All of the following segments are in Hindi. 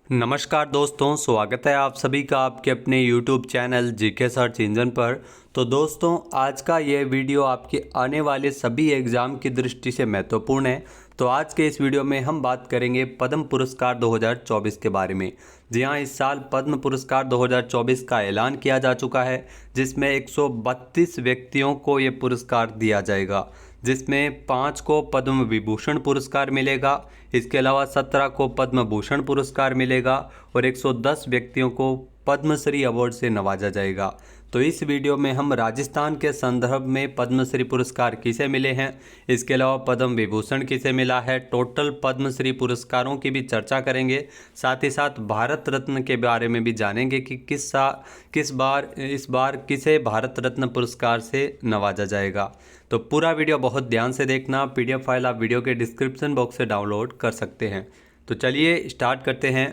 नमस्कार दोस्तों, स्वागत है आप सभी का आपके अपने YouTube channel GK search engine पर। तो दोस्तों, आज का ये वीडियो आपके आने वाले सभी एग्ज़ाम की दृष्टि से महत्वपूर्ण है। तो आज के इस वीडियो में हम बात करेंगे पद्म पुरस्कार 2024 के बारे में। जी हाँ, इस साल पद्म पुरस्कार 2024 का ऐलान किया जा चुका है, जिसमें 132 व्यक्तियों को ये पुरस्कार दिया जाएगा, जिसमें 5 को पद्म विभूषण पुरस्कार मिलेगा। इसके अलावा 17 को पद्म भूषण पुरस्कार मिलेगा और 110 व्यक्तियों को पद्मश्री अवार्ड से नवाजा जाएगा। तो इस वीडियो में हम राजस्थान के संदर्भ में पद्मश्री पुरस्कार किसे मिले हैं, इसके अलावा पद्म विभूषण किसे मिला है, टोटल पद्मश्री पुरस्कारों की भी चर्चा करेंगे। साथ ही साथ भारत रत्न के बारे में भी जानेंगे कि इस बार किसे भारत रत्न पुरस्कार से नवाजा जाएगा। तो पूरा वीडियो बहुत ध्यान से देखना। PDF फाइल आप वीडियो के डिस्क्रिप्शन बॉक्स से डाउनलोड कर सकते हैं। तो चलिए स्टार्ट करते हैं।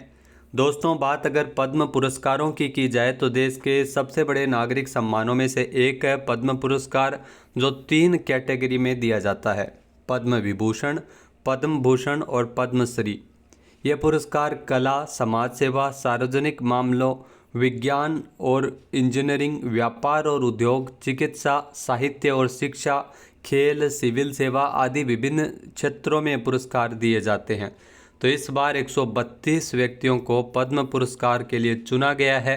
दोस्तों, बात अगर पद्म पुरस्कारों की जाए तो देश के सबसे बड़े नागरिक सम्मानों में से एक है पद्म पुरस्कार, जो 3 कैटेगरी में दिया जाता है: पद्म विभूषण, पद्म भूषण और पद्मश्री। यह पुरस्कार कला, समाज सेवा, सार्वजनिक मामलों, विज्ञान और इंजीनियरिंग, व्यापार और उद्योग, चिकित्सा, साहित्य और शिक्षा, खेल, सिविल सेवा आदि विभिन्न क्षेत्रों में पुरस्कार दिए जाते हैं। तो इस बार 132 व्यक्तियों को पद्म पुरस्कार के लिए चुना गया है,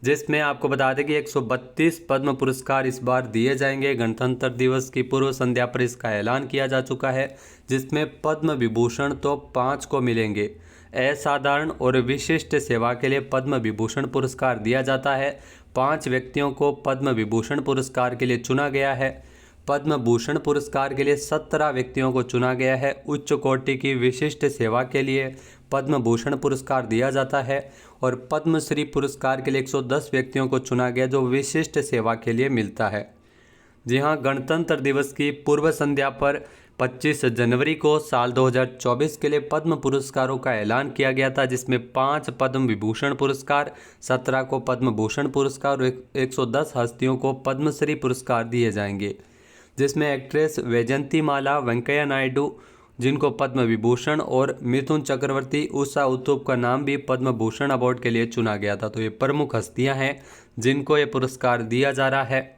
जिसमें आपको बता दें कि 132 पद्म पुरस्कार इस बार दिए जाएंगे। गणतंत्र दिवस की पूर्व संध्या पर इसका ऐलान किया जा चुका है, जिसमें पद्म विभूषण तो 5 को मिलेंगे। असाधारण और विशिष्ट सेवा के लिए पद्म विभूषण पुरस्कार दिया जाता है। 5 व्यक्तियों को पद्म विभूषण पुरस्कार के लिए चुना गया है। पद्म भूषण पुरस्कार के लिए 17 व्यक्तियों को चुना गया है। उच्च कोटि की विशिष्ट सेवा के लिए पद्म भूषण पुरस्कार दिया जाता है और पद्मश्री पुरस्कार के लिए 110 व्यक्तियों को चुना गया, जो विशिष्ट सेवा के लिए मिलता है। जी हाँ, गणतंत्र दिवस की पूर्व संध्या पर 25 जनवरी को साल 2024 के लिए पद्म पुरस्कारों का ऐलान किया गया था, जिसमें 5 पद्म विभूषण पुरस्कार, 17 को पद्म भूषण पुरस्कार और 110 हस्तियों को पद्मश्री पुरस्कार दिए जाएंगे, जिसमें एक्ट्रेस वैजयंती माला, वेंकैया नायडू जिनको पद्म विभूषण और मिथुन चक्रवर्ती, उषा उत्तुप का नाम भी पद्म भूषण अवार्ड के लिए चुना गया था। तो ये प्रमुख हस्तियां हैं जिनको ये पुरस्कार दिया जा रहा है।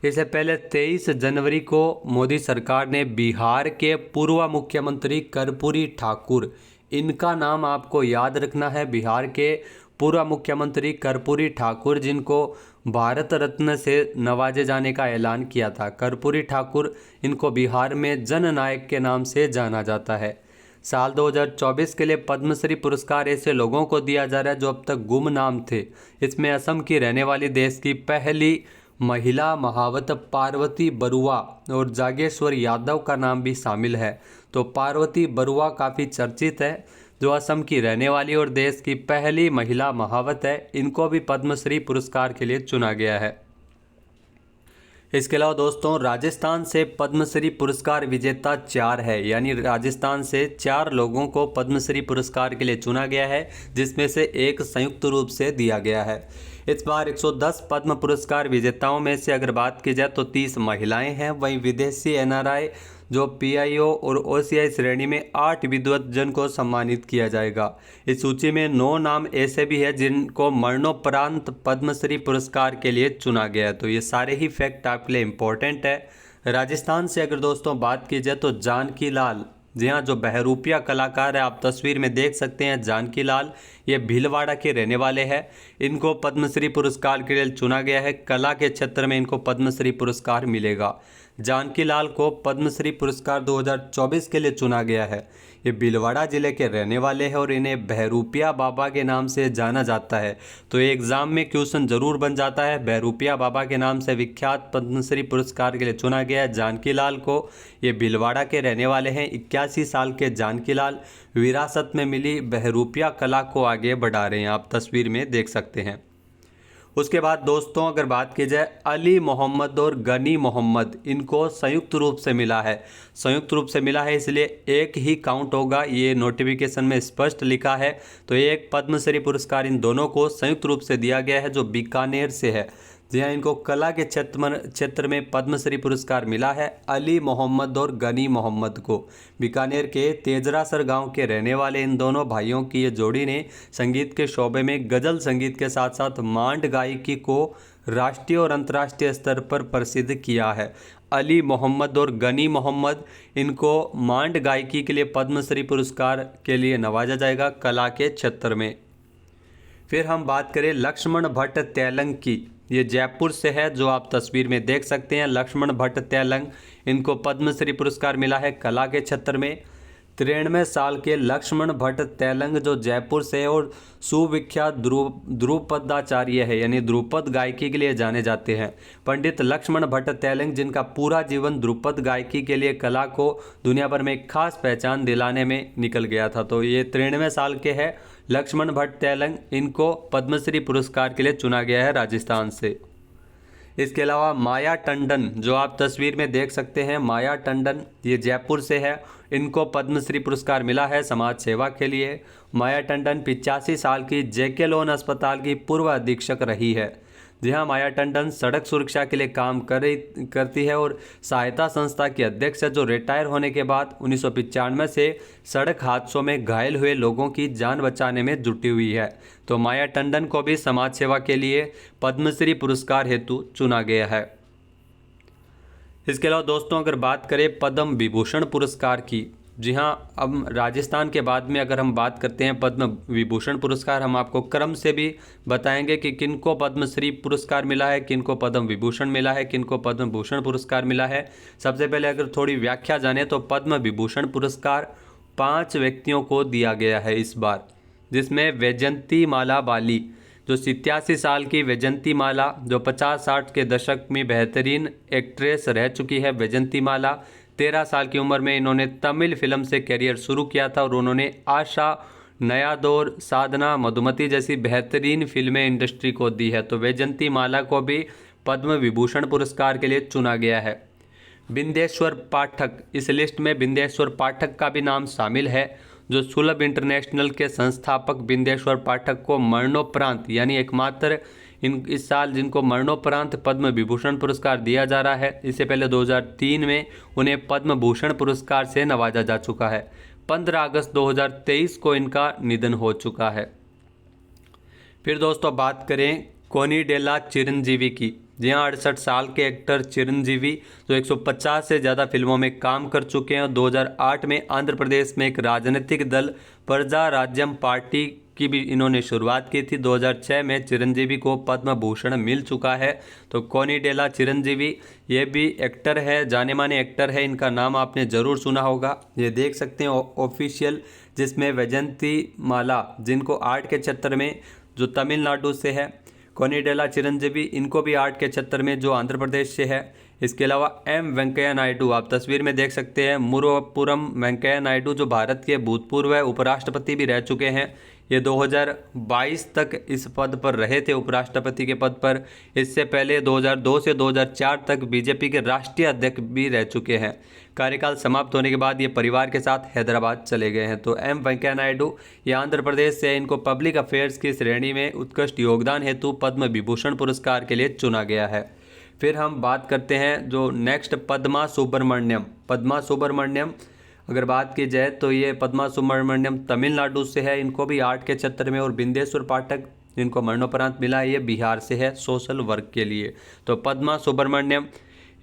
इससे पहले 23 जनवरी को मोदी सरकार ने बिहार के पूर्व मुख्यमंत्री कर्पूरी ठाकुर, इनका नाम आपको याद रखना है, बिहार के पूर्व मुख्यमंत्री कर्पूरी ठाकुर, जिनको भारत रत्न से नवाजे जाने का ऐलान किया था। कर्पूरी ठाकुर, इनको बिहार में जननायक के नाम से जाना जाता है। साल 2024 के लिए पद्मश्री पुरस्कार ऐसे लोगों को दिया जा रहा है जो अब तक गुमनाम थे। इसमें असम की रहने वाली देश की पहली महिला महावत पार्वती बरुआ और जागेश्वर यादव का नाम भी शामिल है। तो पार्वती बरुआ काफ़ी चर्चित है, जो असम की रहने वाली और देश की पहली महिला महावत है। इनको भी पद्मश्री पुरस्कार के लिए चुना गया है। इसके अलावा दोस्तों, राजस्थान से पद्मश्री पुरस्कार विजेता 4 है, यानी राजस्थान से 4 लोगों को पद्मश्री पुरस्कार के लिए चुना गया है, जिसमें से एक संयुक्त रूप से दिया गया है। इस बार 110 पद्म पुरस्कार विजेताओं में से अगर बात की जाए तो 30 महिलाएं हैं। वहीं विदेशी NRI जो PIO और OCI श्रेणी में 8 विद्वतजन को सम्मानित किया जाएगा। इस सूची में 9 नाम ऐसे भी हैं जिनको मरणोपरांत पद्मश्री पुरस्कार के लिए चुना गया है। तो ये सारे ही फैक्ट आपके लिए इम्पोर्टेंट है। राजस्थान से अगर दोस्तों बात की जाए तो जानकी लाल, जी हाँ, जो बहरूपिया कलाकार है, आप तस्वीर में देख सकते हैं जानकी लाल, ये भीलवाड़ा के रहने वाले हैं। इनको पद्मश्री पुरस्कार के लिए चुना गया है। कला के क्षेत्र में इनको पद्मश्री पुरस्कार मिलेगा। जानकी लाल को पद्मश्री पुरस्कार 2024 के लिए चुना गया है। ये भीलवाड़ा जिले के रहने वाले हैं और इन्हें बहरूपिया बाबा के नाम से जाना जाता है। तो ये एग्ज़ाम में क्वेश्चन जरूर बन जाता है। बहरूपिया बाबा के नाम से विख्यात पद्मश्री पुरस्कार के लिए चुना गया है जानकी लाल को। ये भीलवाड़ा के रहने वाले हैं। 81 साल के जानकी लाल विरासत में मिली बहरूपिया कला को आगे बढ़ा रहे हैं, आप तस्वीर में देख सकते हैं। उसके बाद दोस्तों, अगर बात की जाए अली मोहम्मद और गनी मोहम्मद, इनको संयुक्त रूप से मिला है। संयुक्त रूप से मिला है इसलिए एक ही काउंट होगा, ये नोटिफिकेशन में स्पष्ट लिखा है। तो एक पद्मश्री पुरस्कार इन दोनों को संयुक्त रूप से दिया गया है, जो बीकानेर से है। जी हाँ, इनको कला के क्षेत्र में पद्मश्री पुरस्कार मिला है। अली मोहम्मद और गनी मोहम्मद को बीकानेर के तेजरासर गांव के रहने वाले इन दोनों भाइयों की ये जोड़ी ने संगीत के शोबे में गज़ल संगीत के साथ साथ मांड गायकी को राष्ट्रीय और अंतर्राष्ट्रीय स्तर पर प्रसिद्ध किया है। अली मोहम्मद और गनी मोहम्मद, इनको मांड गायकी के लिए पद्मश्री पुरस्कार के लिए नवाजा जाएगा कला के क्षेत्र में। फिर हम बात करें लक्ष्मण भट्ट तैलंग की, ये जयपुर से है, जो आप तस्वीर में देख सकते हैं। लक्ष्मण भट्ट तैलंग, इनको पद्मश्री पुरस्कार मिला है कला के क्षेत्र में। 93 साल के लक्ष्मण भट्ट तैलंग जो जयपुर से है और सुविख्यात ध्रुपदाचार्य है, यानी ध्रुपद गायकी के लिए जाने जाते हैं। पंडित लक्ष्मण भट्ट तैलंग, जिनका पूरा जीवन ध्रुपद गायकी के लिए कला को दुनिया भर में एक खास पहचान दिलाने में निकल गया था। तो ये 93 साल के हैं लक्ष्मण भट्ट तैलंग, इनको पद्मश्री पुरस्कार के लिए चुना गया है राजस्थान से। इसके अलावा माया टंडन, जो आप तस्वीर में देख सकते हैं, माया टंडन, ये जयपुर से है, इनको पद्मश्री पुरस्कार मिला है समाज सेवा के लिए। माया टंडन 85 साल की जेके लोन अस्पताल की पूर्व अधीक्षक रही है। जी हाँ, माया टंडन सड़क सुरक्षा के लिए काम करती है और सहायता संस्था की अध्यक्ष है, जो रिटायर होने के बाद 1995 से सड़क हादसों में घायल हुए लोगों की जान बचाने में जुटी हुई है। तो माया टंडन को भी समाज सेवा के लिए पद्मश्री पुरस्कार हेतु चुना गया है। इसके अलावा दोस्तों, अगर बात करें पद्म विभूषण पुरस्कार की, जी हाँ, अब राजस्थान के बाद में अगर हम बात करते हैं पद्म विभूषण पुरस्कार, हम आपको क्रम से भी बताएंगे कि किनको पद्मश्री पुरस्कार मिला है, किनको पद्म विभूषण मिला है, किनको पद्म भूषण पुरस्कार मिला है। सबसे पहले अगर थोड़ी व्याख्या जाने तो पद्म विभूषण पुरस्कार 5 व्यक्तियों को दिया गया है इस बार, जिसमें वैजयंती माला बाली, जो 87 साल की वैजयंती माला, जो 50-60 के दशक में बेहतरीन एक्ट्रेस रह चुकी है। वैजयंती माला 13 साल की उम्र में इन्होंने तमिल फिल्म से करियर शुरू किया था और उन्होंने आशा, नया दौर, साधना, मधुमती जैसी बेहतरीन फिल्में इंडस्ट्री को दी है। तो वैजयंती माला को भी पद्म विभूषण पुरस्कार के लिए चुना गया है। बिंदेश्वर पाठक, इस लिस्ट में बिंदेश्वर पाठक का भी नाम शामिल है, जो सुलभ इंटरनेशनल के संस्थापक बिंदेश्वर पाठक को मरणोपरांत, यानी एकमात्र इस साल जिनको मरणोपरांत पद्म विभूषण पुरस्कार दिया जा रहा है। इससे पहले 2003 में उन्हें पद्म भूषण पुरस्कार से नवाजा जा चुका है। 15 अगस्त 2023 को इनका निधन हो चुका है। फिर दोस्तों बात करें कोनिडेला चिरंजीवी की, जी हाँ, 68 साल के एक्टर चिरंजीवी, जो 150 से ज़्यादा फिल्मों में काम कर चुके हैं। 2008 में आंध्र प्रदेश में एक राजनीतिक दल प्रजा राज्यम पार्टी की भी इन्होंने शुरुआत की थी। 2006 में चिरंजीवी को पद्म भूषण मिल चुका है। तो कोनिडेला चिरंजीवी, ये भी एक्टर है, जाने माने एक्टर है, इनका नाम आपने ज़रूर सुना होगा। ये देख सकते हैं ऑफिशियल, जिसमें वैजयंती माला, जिनको आर्ट के क्षेत्र में, जो तमिलनाडु से है, कोनिडेला चिरंजीवी, इनको भी आर्ट के क्षेत्र में, जो आंध्र प्रदेश से है। इसके अलावा एम वेंकैया नायडू, आप तस्वीर में देख सकते हैं, मुरुगपुरम वेंकैया नायडू, जो भारत के भूतपूर्व उपराष्ट्रपति भी रह चुके हैं। ये 2022 तक इस पद पर रहे थे, उपराष्ट्रपति के पद पर। इससे पहले 2002 से 2004 तक बीजेपी के राष्ट्रीय अध्यक्ष भी रह चुके हैं। कार्यकाल समाप्त होने के बाद ये परिवार के साथ हैदराबाद चले गए हैं। तो एम वेंकैया नायडू, ये आंध्र प्रदेश से, इनको पब्लिक अफेयर्स की श्रेणी में उत्कृष्ट योगदान हेतु पद्म विभूषण पुरस्कार के लिए चुना गया है। फिर हम बात करते हैं जो नेक्स्ट पद्मा सुब्रमण्यम। पद्मा सुब्रमण्यम अगर बात की जाए तो ये पद्मा सुब्रमण्यम तमिलनाडु से है, इनको भी आर्ट के क्षेत्र में। और बिंदेश्वर पाठक, जिनको मरणोपरांत मिला है, ये बिहार से है सोशल वर्क के लिए। तो पद्मा सुब्रमण्यम,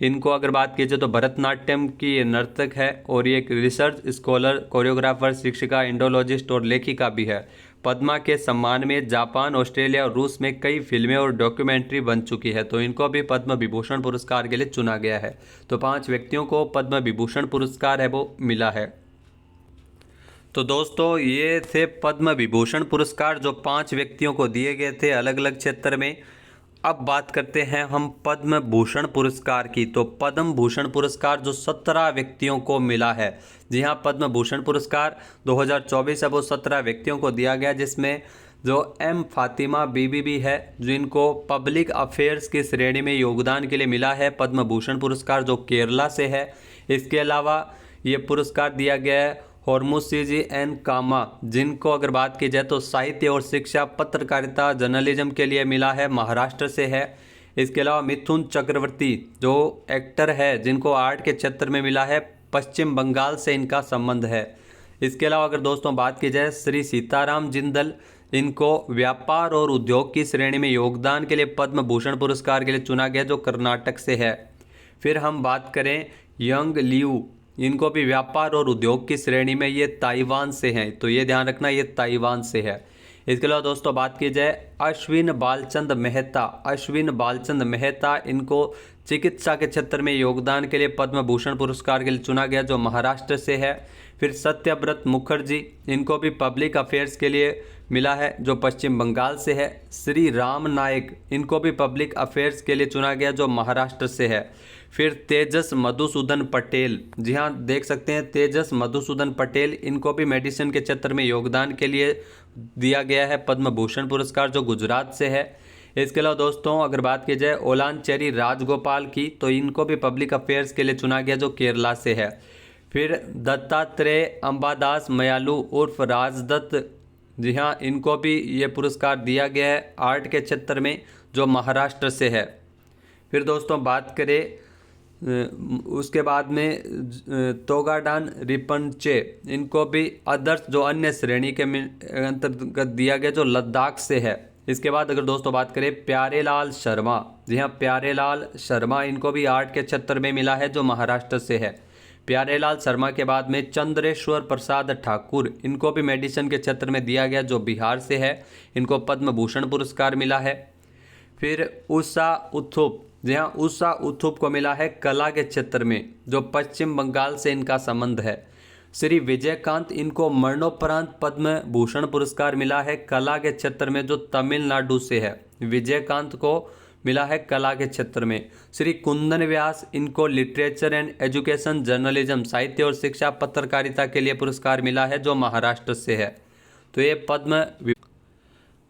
इनको अगर बात की जाए तो भरतनाट्यम की ये नर्तक है और ये एक रिसर्च स्कॉलर, कोरियोग्राफर, शिक्षिका, इंडोलॉजिस्ट और लेखिका भी है। पद्मा के सम्मान में जापान, ऑस्ट्रेलिया और रूस में कई फिल्में और डॉक्यूमेंट्री बन चुकी है। तो इनको भी पद्म विभूषण पुरस्कार के लिए चुना गया है। तो 5 व्यक्तियों को पद्म विभूषण पुरस्कार है वो मिला है। तो दोस्तों, ये थे पद्म विभूषण पुरस्कार जो 5 व्यक्तियों को दिए गए थे अलग अलग क्षेत्र में। अब बात करते हैं हम पद्म भूषण पुरस्कार की। तो पद्म भूषण पुरस्कार जो 17 व्यक्तियों को मिला है, जी हाँ, पद्म भूषण पुरस्कार 2024 है वो 17 व्यक्तियों को दिया गया, जिसमें जो एम फातिमा बीबी भी है, जिनको पब्लिक अफेयर्स की श्रेणी में योगदान के लिए मिला है पद्म भूषण पुरस्कार, जो केरला से है। इसके अलावा ये पुरस्कार दिया गया है हॉर्मुसजी एन कामा, जिनको अगर बात की जाए तो साहित्य और शिक्षा, पत्रकारिता, जर्नलिज्म के लिए मिला है, महाराष्ट्र से है। इसके अलावा मिथुन चक्रवर्ती जो एक्टर है जिनको आर्ट के क्षेत्र में मिला है, पश्चिम बंगाल से इनका संबंध है। इसके अलावा अगर दोस्तों बात की जाए श्री सीताराम जिंदल, इनको व्यापार और उद्योग की श्रेणी में योगदान के लिए पद्म भूषण पुरस्कार के लिए चुना गया जो कर्नाटक से है। फिर हम बात करें यंग लियू, इनको भी व्यापार और उद्योग की श्रेणी में, ये ताइवान से हैं, तो ये ध्यान रखना ये ताइवान से है। इसके अलावा दोस्तों बात की जाए अश्विन बालचंद मेहता, अश्विन बालचंद मेहता, इनको चिकित्सा के क्षेत्र में योगदान के लिए पद्म भूषण पुरस्कार के लिए चुना गया जो महाराष्ट्र से है। फिर सत्यव्रत मुखर्जी, इनको भी पब्लिक अफेयर्स के लिए मिला है जो पश्चिम बंगाल से है। श्री राम नायक, इनको भी पब्लिक अफेयर्स के लिए चुना गया जो महाराष्ट्र से है। फिर तेजस मधुसूदन पटेल, जी हाँ देख सकते हैं तेजस मधुसूदन पटेल, इनको भी मेडिसिन के क्षेत्र में योगदान के लिए दिया गया है पद्म भूषण पुरस्कार जो गुजरात से है। इसके अलावा दोस्तों अगर बात की जाए ओलानचेरी राजगोपाल की, तो इनको भी पब्लिक अफेयर्स के लिए चुना गया जो केरला से है। फिर दत्तात्रेय अंबादास मयालू उर्फ राजदत्त, जी हाँ इनको भी ये पुरस्कार दिया गया है आर्ट के क्षेत्र में जो महाराष्ट्र से है। फिर दोस्तों बात करें उसके बाद में तोगाडान रिपनचे, इनको भी अदर्स जो अन्य श्रेणी के अंतर्गत दिया गया जो लद्दाख से है। इसके बाद अगर दोस्तों बात करें प्यारेलाल शर्मा, जी हाँ प्यारेलाल शर्मा, इनको भी आर्ट के क्षेत्र में मिला है जो महाराष्ट्र से है। प्यारेलाल शर्मा के बाद में चंद्रेश्वर प्रसाद ठाकुर, इनको भी मेडिसिन के क्षेत्र में दिया गया जो बिहार से है, इनको पद्म भूषण पुरस्कार मिला है। फिर उषा उथुप, जी हाँ उषा उथुप को मिला है कला के क्षेत्र में जो पश्चिम बंगाल से इनका संबंध है। श्री विजयकांत, इनको मरणोपरांत पद्म भूषण पुरस्कार मिला है कला के क्षेत्र में जो तमिलनाडु से है। विजयकांत को मिला है कला के क्षेत्र में। श्री कुंदन व्यास, इनको लिटरेचर एंड एजुकेशन जर्नलिज्म, साहित्य और शिक्षा पत्रकारिता के लिए पुरस्कार मिला है जो महाराष्ट्र से है। तो ये पद्म।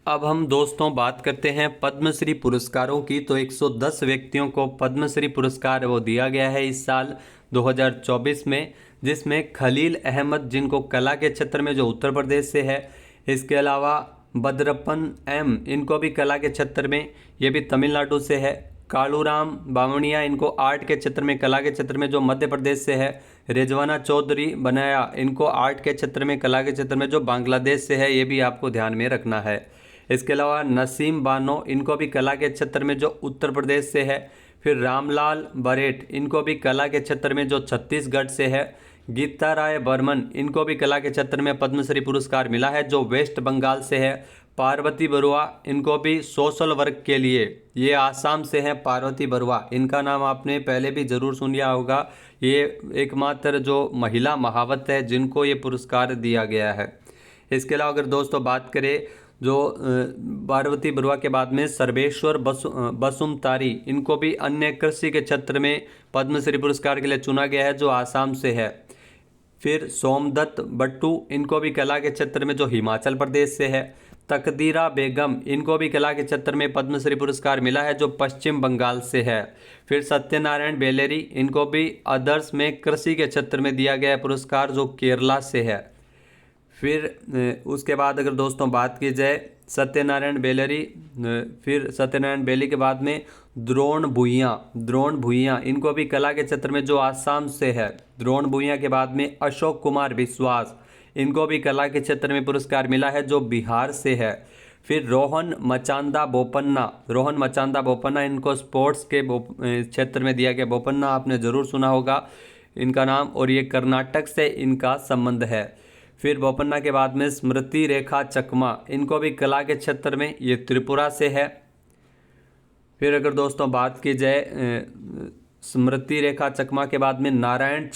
अब हम दोस्तों बात करते हैं पद्मश्री पुरस्कारों की। तो 110 व्यक्तियों को पद्मश्री पुरस्कार वो दिया गया है इस साल 2024 में, जिसमें खलील अहमद, जिनको कला के क्षेत्र में जो उत्तर प्रदेश से है। इसके अलावा बद्रपन एम, इनको भी कला के क्षेत्र में, ये भी तमिलनाडु से है। कालूराम बामणिया, इनको आर्ट के क्षेत्र में, कला के क्षेत्र में जो मध्य प्रदेश से है। रिजवाना चौधरी बनाया, इनको आर्ट के क्षेत्र में, कला के क्षेत्र में जो बांग्लादेश से है, ये भी आपको ध्यान में रखना है। इसके अलावा नसीम बानो, इनको भी कला के क्षेत्र में जो उत्तर प्रदेश से है। फिर रामलाल बरेट, इनको भी कला के क्षेत्र में जो छत्तीसगढ़ से है। गीता राय बर्मन, इनको भी कला के क्षेत्र में पद्मश्री पुरस्कार मिला है जो वेस्ट बंगाल से है। पार्वती बरुआ, इनको भी सोशल वर्क के लिए, ये आसाम से हैं पार्वती बरुआ, इनका नाम आपने पहले भी ज़रूर सुना होगा। ये एकमात्र जो महिला महावत है जिनको ये पुरस्कार दिया गया है। इसके अलावा अगर दोस्तों बात करें जो पार्वती बरुआ के बाद में सर्वेश्वर बसुमतारी, इनको भी अन्य कृषि के क्षेत्र में पद्मश्री पुरस्कार के लिए चुना गया है जो आसाम से है। फिर सोमदत्त बट्टू, इनको भी कला के क्षेत्र में जो हिमाचल प्रदेश से है। तकदीरा बेगम, इनको भी कला के क्षेत्र में पद्मश्री पुरस्कार मिला है जो पश्चिम बंगाल से है। फिर सत्यनारायण बेलेरी, इनको भी अदर्स में कृषि के क्षेत्र में दिया गया पुरस्कार जो केरला से है। फिर उसके बाद अगर दोस्तों बात की जाए सत्यनारायण बेलेरी, फिर सत्यनारायण बेली के बाद में द्रोण भुइयाँ, इनको भी कला के क्षेत्र में जो आसाम से है। द्रोण भुइयाँ के बाद में अशोक कुमार विश्वास, इनको भी कला के क्षेत्र में पुरस्कार मिला है जो बिहार से है। फिर रोहन मचांदा बोपन्ना, इनको स्पोर्ट्स के क्षेत्र में दिया गया। बोपन्ना आपने ज़रूर सुना होगा इनका नाम, और ये कर्नाटक से इनका संबंध है। फिर बोपन्ना के बाद में स्मृति रेखा चकमा, इनको भी कला के क्षेत्र में, ये त्रिपुरा से है। फिर अगर दोस्तों बात की जाए स्मृति रेखा चकमा के बाद में नारायण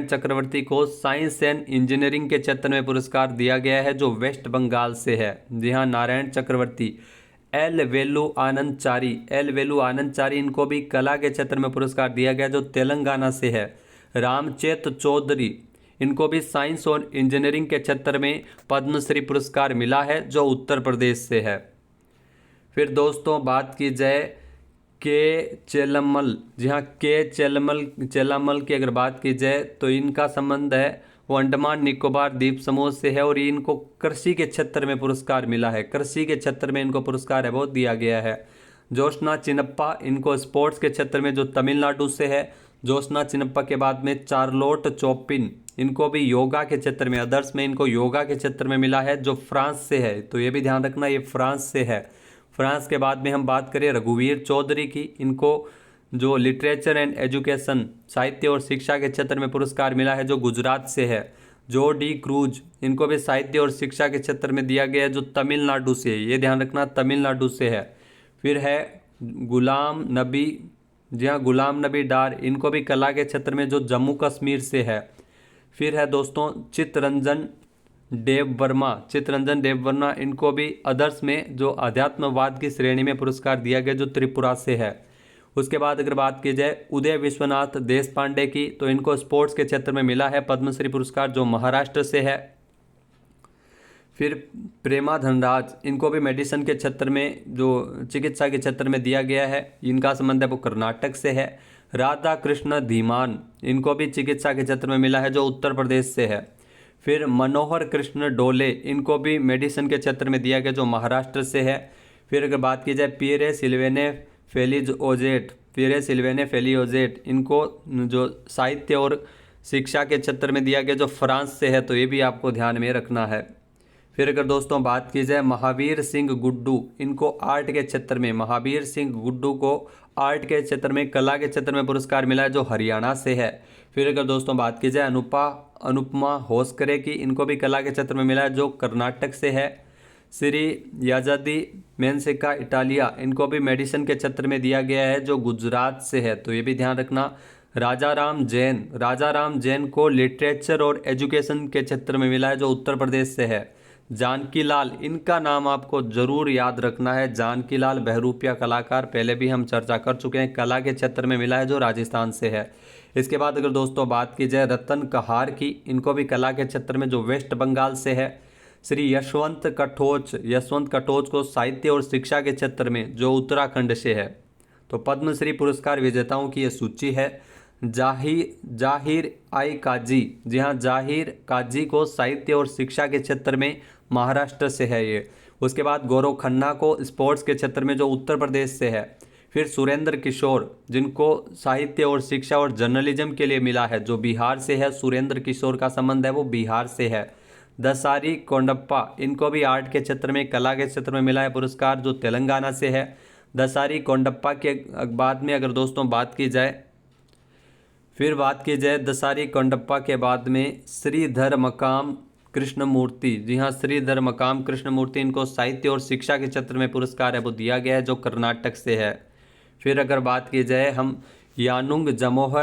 चक्रवर्ती को साइंस एंड इंजीनियरिंग के क्षेत्र में पुरस्कार दिया गया है जो वेस्ट बंगाल से है। जी हाँ, नारायण चक्रवर्ती। एल वेलु आनंदचारी, इनको भी कला के क्षेत्र में पुरस्कार दिया गया जो तेलंगाना से है। रामचेत चौधरी, इनको भी साइंस और इंजीनियरिंग के क्षेत्र में पद्मश्री पुरस्कार मिला है जो उत्तर प्रदेश से है। फिर दोस्तों बात की जाए के चेल्लम्मल, जी हाँ के चेल्लामल की अगर बात की जाए तो इनका संबंध है वो अंडमान निकोबार द्वीप समूह से है और इनको कृषि के क्षेत्र में पुरस्कार मिला है। कृषि के क्षेत्र में इनको पुरस्कार है वो दिया गया है। ज्योत्सना चिनप्पा, इनको स्पोर्ट्स के क्षेत्र में जो तमिलनाडु से है। ज्योत्सना चिनप्पा के बाद में चार्लोट चोपिन, इनको भी योगा के क्षेत्र में, अदर्स में इनको योगा के क्षेत्र में मिला है, जो फ्रांस से है, तो ये भी ध्यान रखना ये फ्रांस से है। फ्रांस के बाद में हम बात करें रघुवीर चौधरी की, इनको जो लिटरेचर एंड एजुकेशन, साहित्य और शिक्षा के क्षेत्र में पुरस्कार मिला है, जो गुजरात से है। जो डी क्रूज, इनको भी साहित्य और शिक्षा के क्षेत्र में दिया गया है, जो तमिलनाडु से है, ये ध्यान रखना तमिलनाडु से है। फिर है गुलाम नबी, जी हाँ गुलाम नबी डार, इनको भी कला के क्षेत्र में, जो जम्मू कश्मीर से है। फिर है दोस्तों चित्तरंजन देव वर्मा, इनको भी अदर्स में जो अध्यात्मवाद की श्रेणी में पुरस्कार दिया गया, जो त्रिपुरा से है। उसके बाद अगर बात की जाए उदय विश्वनाथ देश पांडे की, तो इनको स्पोर्ट्स के क्षेत्र में मिला है पद्मश्री पुरस्कार, जो महाराष्ट्र से है। फिर प्रेमा धनराज, इनको भी मेडिसिन के क्षेत्र में, जो चिकित्सा के क्षेत्र में दिया गया है, इनका संबंध है वो कर्नाटक से है। राधा कृष्ण धीमान, इनको भी चिकित्सा के क्षेत्र में मिला है, जो उत्तर प्रदेश से है। फिर मनोहर कृष्ण डोले, इनको भी मेडिसिन के क्षेत्र में दिया गया, जो महाराष्ट्र से है। फिर अगर बात की जाए पियरे सिल्वेने फेलिओजेट, इनको जो साहित्य और शिक्षा के क्षेत्र में दिया गया, जो फ्रांस से है, तो ये भी आपको ध्यान में रखना है। फिर अगर दोस्तों बात की जाए महावीर सिंह गुड्डू, इनको आर्ट के क्षेत्र में, महावीर सिंह गुड्डू को आर्ट के क्षेत्र में, कला के क्षेत्र में पुरस्कार मिला है, जो हरियाणा से है। फिर अगर दोस्तों बात की जाए अनुपमा होसकरे की, इनको भी कला के क्षेत्र में मिला है, जो कर्नाटक से है। श्री याजादी मेनसेका इटालिया, इनको भी मेडिसिन के क्षेत्र में दिया गया है, जो गुजरात से है, तो ये भी ध्यान रखना। राजाराम जैन को लिटरेचर और एजुकेशन के क्षेत्र में मिला है, जो उत्तर प्रदेश से है। जानकी लाल, इनका नाम आपको जरूर याद रखना है, जानकी लाल बहरूपिया कलाकार, पहले भी हम चर्चा कर चुके हैं, कला के क्षेत्र में मिला है, जो राजस्थान से है। इसके बाद अगर दोस्तों बात की जाए रतन कहार की, इनको भी कला के क्षेत्र में, जो वेस्ट बंगाल से है। श्री यशवंत कटोच को साहित्य और शिक्षा के क्षेत्र में, जो उत्तराखंड से है। तो पद्मश्री पुरस्कार विजेताओं की यह सूची है। जाहिर आई काजी, जी हाँ जाहिर काजी को साहित्य और शिक्षा के क्षेत्र में महाराष्ट्र से है ये। उसके बाद गौरव खन्ना को स्पोर्ट्स के क्षेत्र में, जो उत्तर प्रदेश से है। फिर सुरेंद्र किशोर, जिनको साहित्य और शिक्षा और जर्नलिज्म के लिए मिला है, जो बिहार से है। सुरेंद्र किशोर का संबंध है वो बिहार से है। दसारी कोंडप्पा, इनको भी आर्ट के क्षेत्र में, कला के क्षेत्र में मिला है पुरस्कार, जो तेलंगाना से है। दसारी कोंडप्पा के बाद में अगर दोस्तों बात की जाए, फिर बात की जाए दसारी कोंडप्पा के बाद में श्रीधर मकाम कृष्णमूर्ति, जी हाँ श्रीधर मकाम कृष्णमूर्ति, इनको साहित्य और शिक्षा के क्षेत्र में पुरस्कार है वो दिया गया है, जो कर्नाटक से है। फिर अगर बात की जाए हम यानुंग जमोह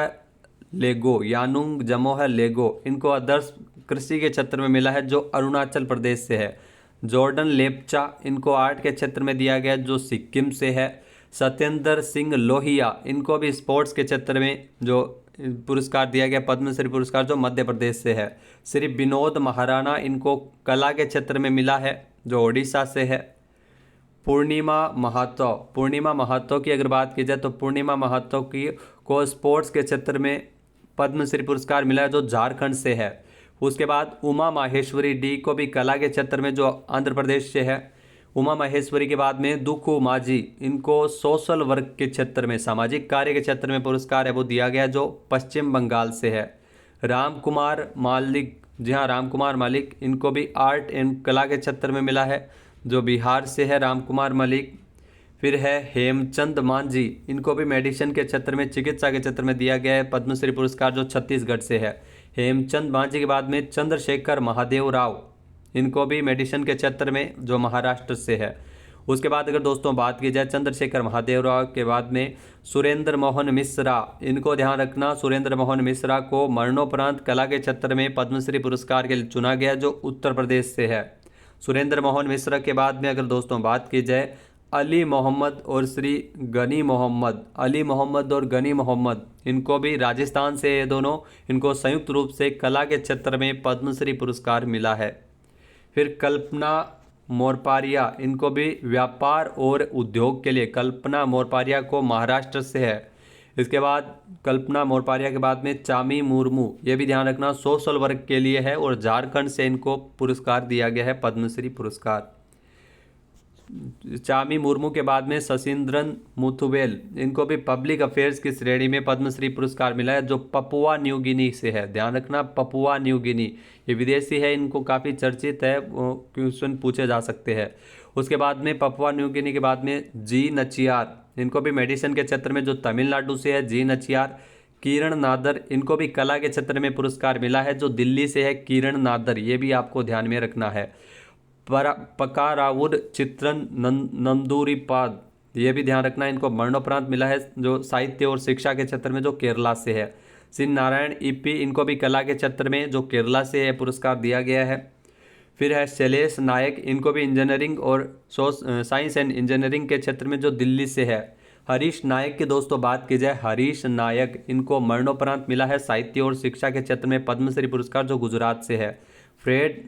लेगो, इनको आदर्श कृषि के क्षेत्र में मिला है, जो अरुणाचल प्रदेश से है। जॉर्डन लेप्चा, इनको आर्ट के क्षेत्र में दिया गया, जो सिक्किम से है। सत्येंद्र सिंह लोहिया, इनको भी स्पोर्ट्स के क्षेत्र में जो पुरस्कार दिया गया, पद्मश्री पुरस्कार, जो मध्य प्रदेश से है। श्री विनोद महाराणा, इनको कला के क्षेत्र में मिला है, जो ओडिशा से है। पूर्णिमा महतो की अगर बात की जाए, तो पूर्णिमा महतो की को स्पोर्ट्स के क्षेत्र में पद्मश्री पुरस्कार मिला है, जो झारखंड से है। उसके बाद उमा माहेश्वरी डी को भी कला के क्षेत्र में, जो आंध्र प्रदेश से है। उमा माहेश्वरी के बाद में दुखू माझी, इनको सोशल वर्क के क्षेत्र में, सामाजिक कार्य के क्षेत्र में पुरस्कार है वो दिया गया, जो पश्चिम बंगाल से है। रामकुमार मालिक, जी हाँ रामकुमार मालिक, इनको भी आर्ट एंड कला के क्षेत्र में मिला है, जो बिहार से है रामकुमार मलिक। फिर है हेमचंद मांझी, इनको भी मेडिसिन के क्षेत्र में, चिकित्सा के क्षेत्र में दिया गया है पद्मश्री पुरस्कार, जो छत्तीसगढ़ से है। हेमचंद मांझी के बाद में चंद्रशेखर महादेव राव, इनको भी मेडिसिन के क्षेत्र में, जो महाराष्ट्र से है। उसके बाद अगर दोस्तों बात की जाए चंद्रशेखर महादेव राव के बाद में सुरेंद्र मोहन मिश्रा, इनको ध्यान रखना, सुरेंद्र मोहन मिश्रा को मरणोपरांत कला के क्षेत्र में पद्मश्री पुरस्कार के लिए चुना गया, जो उत्तर प्रदेश से है। सुरेंद्र मोहन मिश्रा के बाद में अगर दोस्तों बात की जाए अली मोहम्मद और श्री गनी मोहम्मद, अली मोहम्मद और गनी मोहम्मद, इनको भी राजस्थान से, ये दोनों, इनको संयुक्त रूप से कला के क्षेत्र में पद्मश्री पुरस्कार मिला है। फिर कल्पना मोरपारिया, इनको भी व्यापार और उद्योग के लिए, कल्पना मोरपारिया को महाराष्ट्र से है। इसके बाद कल्पना मोरपारिया के बाद में चामी मुर्मू, ये भी ध्यान रखना, सोशल वर्क के लिए है और झारखंड से इनको पुरस्कार दिया गया है, पद्मश्री पुरस्कार। चामी मुर्मू के बाद में शशिंद्रन मुथुवेल, इनको भी पब्लिक अफेयर्स की श्रेणी में पद्मश्री पुरस्कार मिला है, जो पपुआ न्यू गिनी से है। ध्यान रखना, पपुआ न्यू गिनी, ये विदेशी है, इनको काफ़ी चर्चित है, क्वेश्चन पूछे जा सकते हैं। उसके बाद में पपुआ न्यू गिनी के बाद में जी नचियार, इनको भी मेडिसिन के क्षेत्र में, जो तमिलनाडु से है, जी नचियार। किरण नादर, इनको भी कला के क्षेत्र में पुरस्कार मिला है, जो दिल्ली से है, किरण नादर, ये भी आपको ध्यान में रखना है। पकारावुर चित्रन नंदूरीपाद, ये भी ध्यान रखना, इनको मरणोपरांत मिला है, जो साहित्य और शिक्षा के क्षेत्र में, जो केरला से है। श्री नारायण ईपी, इनको भी कला के क्षेत्र में, जो केरला से है, पुरस्कार दिया गया है। फिर है शैलेश नायक, इनको भी इंजीनियरिंग और साइंस एंड इंजीनियरिंग के क्षेत्र में, जो दिल्ली से है। हरीश नायक की दोस्तों बात की जाए, हरीश नायक, इनको मरणोपरांत मिला है साहित्य और शिक्षा के क्षेत्र में पद्मश्री पुरस्कार, जो गुजरात से है। फ्रेड,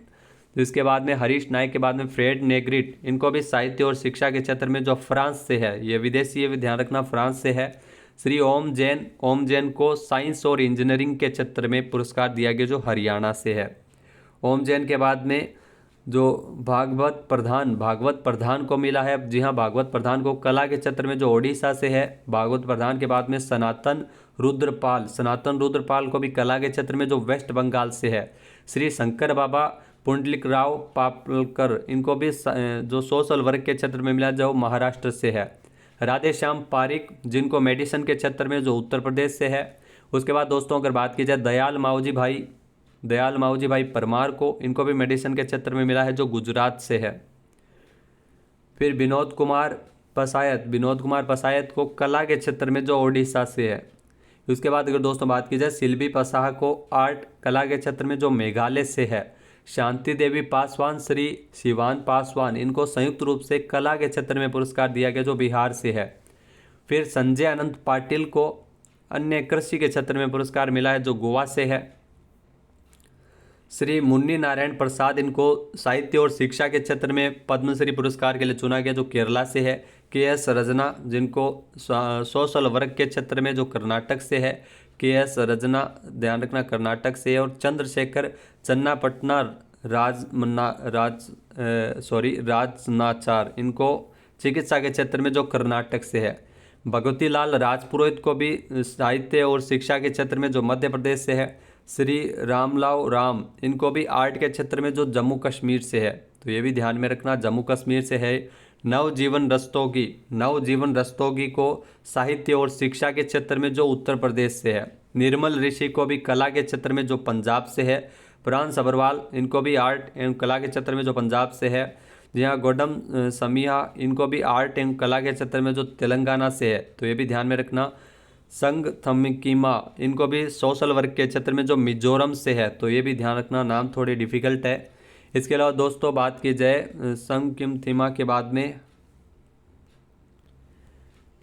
इसके बाद में हरीश नायक के बाद में फ्रेड नेग्रिट, इनको भी साहित्य और शिक्षा के क्षेत्र में, जो फ्रांस से है, ये विदेशी, ये भी ध्यान रखना, फ्रांस से है। श्री ओम जैन को साइंस और इंजीनियरिंग के क्षेत्र में पुरस्कार दिया गया, जो हरियाणा से है। ओम जैन के बाद में जो भागवत प्रधान को मिला है, जी हाँ, भागवत प्रधान को कला के क्षेत्र में, जो ओडिशा से है। भागवत प्रधान के बाद में सनातन रुद्रपाल को भी कला के क्षेत्र में, जो वेस्ट बंगाल से है। श्री शंकर बाबा पुंडलिक राव पापलकर, इनको भी जो सोशल वर्क के क्षेत्र में मिला, जो महाराष्ट्र से है। राधेश्याम पारिक, जिनको मेडिसिन के क्षेत्र में, जो उत्तर प्रदेश से है। उसके बाद दोस्तों अगर बात की जाए दयाल माऊजी भाई परमार को, इनको भी मेडिसिन के क्षेत्र में मिला है, जो गुजरात से है। फिर विनोद कुमार पसायत को कला के क्षेत्र में, जो ओडिशा से है। उसके बाद अगर दोस्तों बात की जाए शिल्पी पसाह को आर्ट कला के क्षेत्र में, जो मेघालय से है। शांति देवी पासवान, श्री शिवान पासवान, इनको संयुक्त रूप से कला के क्षेत्र में पुरस्कार दिया गया, जो बिहार से है। फिर संजय अनंत पाटिल को अन्य कृषि के क्षेत्र में पुरस्कार मिला है, जो गोवा से है। श्री मुन्नी नारायण प्रसाद, इनको साहित्य और शिक्षा के क्षेत्र में पद्मश्री पुरस्कार के लिए चुना गया, जो केरला से है। के.एस. रजना, जिनको सोशल वर्क के क्षेत्र में, जो कर्नाटक से है। के.एस. रजना, ध्यान रखना, कर्नाटक से है। और चंद्रशेखर चन्नापटना राजनाचार, इनको चिकित्सा के क्षेत्र में, जो कर्नाटक से है। भगवती लाल राजपुरोहित को भी साहित्य और शिक्षा के क्षेत्र में, जो मध्य प्रदेश से है। श्री रामलाल राम, इनको भी आर्ट के क्षेत्र में, जो जम्मू कश्मीर से है, तो ये भी ध्यान में रखना, जम्मू कश्मीर से है। नवजीवन रस्तोगी को साहित्य और शिक्षा के क्षेत्र में, जो उत्तर प्रदेश से है। निर्मल ऋषि को भी कला के क्षेत्र में, जो पंजाब से है। प्रांश अग्रवाल, इनको भी आर्ट एवं कला के क्षेत्र में, जो पंजाब से है। जी हाँ, गौडम समिया, इनको भी आर्ट एवं कला के क्षेत्र में, जो तेलंगाना से है, तो ये भी ध्यान में रखना। संग थमिकीमा, इनको भी सोशल वर्क के क्षेत्र में, जो मिजोरम से है, तो ये भी ध्यान रखना, नाम थोड़ी डिफिकल्ट है। इसके अलावा दोस्तों बात की जाए संगकिमथिमा के बाद में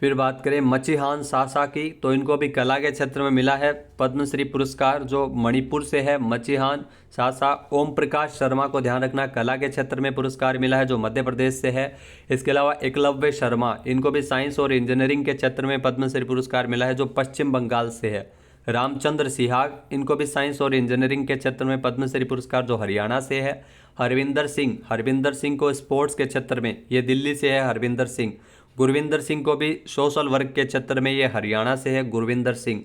फिर बात करें मचिहान सासा की, तो इनको भी कला के क्षेत्र में मिला है पद्मश्री पुरस्कार, जो मणिपुर से है। मचिहान सासा। ओम प्रकाश शर्मा को ध्यान रखना, कला के क्षेत्र में पुरस्कार मिला है, जो मध्य प्रदेश से है। इसके अलावा एकलव्य शर्मा, इनको भी साइंस और इंजीनियरिंग के क्षेत्र में पद्मश्री पुरस्कार मिला है, जो पश्चिम बंगाल से है। रामचंद्र सिहाग, इनको भी साइंस और इंजीनियरिंग के क्षेत्र में पद्मश्री पुरस्कार, जो हरियाणा से है। हरविंदर सिंह को स्पोर्ट्स के क्षेत्र में, ये दिल्ली से है हरविंदर सिंह। गुरविंदर सिंह को भी सोशल वर्क के क्षेत्र में, ये हरियाणा से है गुरविंदर सिंह।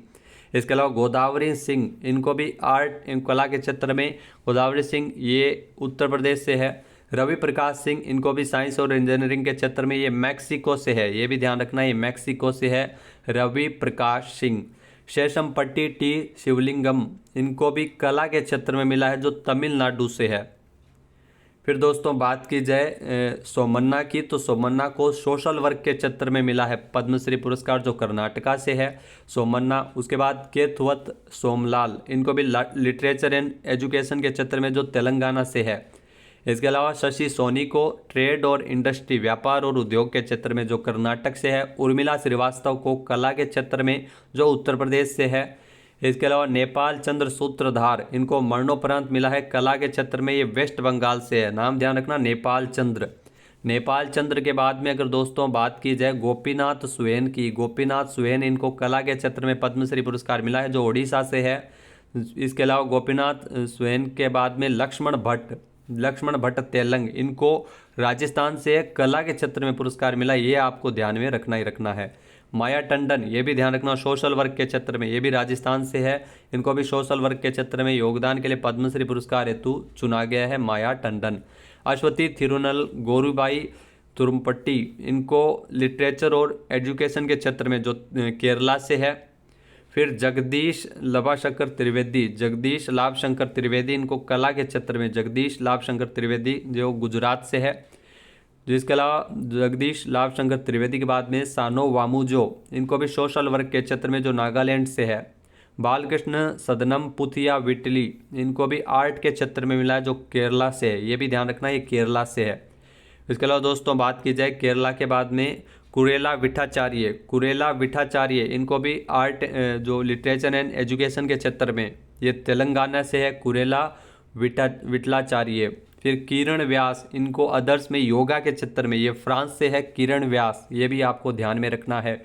इसके अलावा गोदावरी सिंह, इनको भी आर्ट एवं कला के क्षेत्र में, गोदावरी सिंह, ये उत्तर प्रदेश से है। रवि प्रकाश सिंह, इनको भी साइंस और इंजीनियरिंग के क्षेत्र में, ये मैक्सिको से है, ये भी ध्यान रखना, ये मैक्सिको से है रवि प्रकाश सिंह। शेषमपट्टी टी शिवलिंगम, इनको भी कला के क्षेत्र में मिला है, जो तमिलनाडु से है। फिर दोस्तों बात की जाए सोमन्ना की, तो सोमन्ना को सोशल वर्क के क्षेत्र में मिला है पद्मश्री पुरस्कार, जो कर्नाटका से है सोमन्ना। उसके बाद केथवत सोमलाल, इनको भी लिटरेचर एंड एजुकेशन के क्षेत्र में, जो तेलंगाना से है। इसके अलावा शशि सोनी को ट्रेड और इंडस्ट्री, व्यापार और उद्योग के क्षेत्र में, जो कर्नाटक से है। उर्मिला श्रीवास्तव को कला के क्षेत्र में, जो उत्तर प्रदेश से है। इसके अलावा नेपाल चंद्र सूत्रधार, इनको मरणोपरांत मिला है कला के क्षेत्र में, ये वेस्ट बंगाल से है, नाम ध्यान रखना नेपाल चंद्र के बाद में अगर दोस्तों बात की जाए गोपीनाथ सुहेन की, गोपीनाथ सुहेन, इनको कला के क्षेत्र में पद्मश्री पुरस्कार मिला है, जो ओडिशा से है। इसके अलावा गोपीनाथ सुहेन के बाद में लक्ष्मण भट्ट, लक्ष्मण भट्ट तेलंग, इनको राजस्थान से कला के क्षेत्र में पुरस्कार मिला, ये आपको ध्यान में रखना ही रखना है। माया टंडन, ये भी ध्यान रखना, सोशल वर्क के क्षेत्र में, ये भी राजस्थान से है, इनको भी सोशल वर्क के क्षेत्र में योगदान के लिए पद्मश्री पुरस्कार हेतु चुना गया है माया टंडन। अश्वती थिरुनल गोरुबाई तुरुमपट्टी, इनको लिटरेचर और एजुकेशन के क्षेत्र में, जो केरला से है। फिर जगदीश लभाशंकर त्रिवेदी, जगदीश लाभशंकर त्रिवेदी, इनको कला के क्षेत्र में जगदीश लाभशंकर त्रिवेदी जो गुजरात से है। जिसके अलावा जगदीश लाभशंकर त्रिवेदी के बाद में सानो वामुजो, इनको भी सोशल वर्क के क्षेत्र में, जो नागालैंड से है। बालकृष्ण सदनम पुथिया विटली, इनको भी आर्ट के क्षेत्र में मिला है, जो केरला से है, ये भी ध्यान रखना ये केरला से है। इसके अलावा दोस्तों बात की जाए केरला के बाद में कुरेला विठाचार्य, कुरेला विठाचार्य, इनको भी आर्ट जो लिटरेचर एंड एजुकेशन के क्षेत्र में, ये तेलंगाना से है कुरेला विठलाचार्य। फिर किरण व्यास, इनको अदर्स में योगा के क्षेत्र में, ये फ्रांस से है किरण व्यास, ये भी आपको ध्यान में रखना है।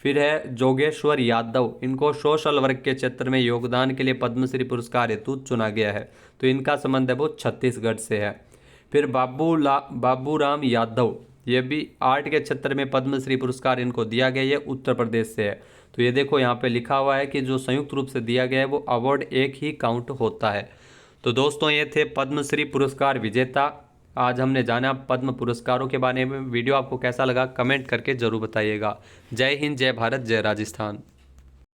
फिर है जोगेश्वर यादव, इनको सोशल वर्क के क्षेत्र में योगदान के लिए पद्मश्री पुरस्कार हेतु चुना गया है, तो इनका संबंध है वो छत्तीसगढ़ से है। फिर बाबूराम यादव, ये भी आर्ट के क्षेत्र में पद्मश्री पुरस्कार इनको दिया गया, ये उत्तर प्रदेश से है। तो ये देखो यहाँ पे लिखा हुआ है कि जो संयुक्त रूप से दिया गया है वो अवार्ड एक ही काउंट होता है। तो दोस्तों ये थे पद्मश्री पुरस्कार विजेता। आज हमने जाना पद्म पुरस्कारों के बारे में। वीडियो आपको कैसा लगा कमेंट करके ज़रूर बताइएगा। जय हिंद, जय भारत, जय राजस्थान।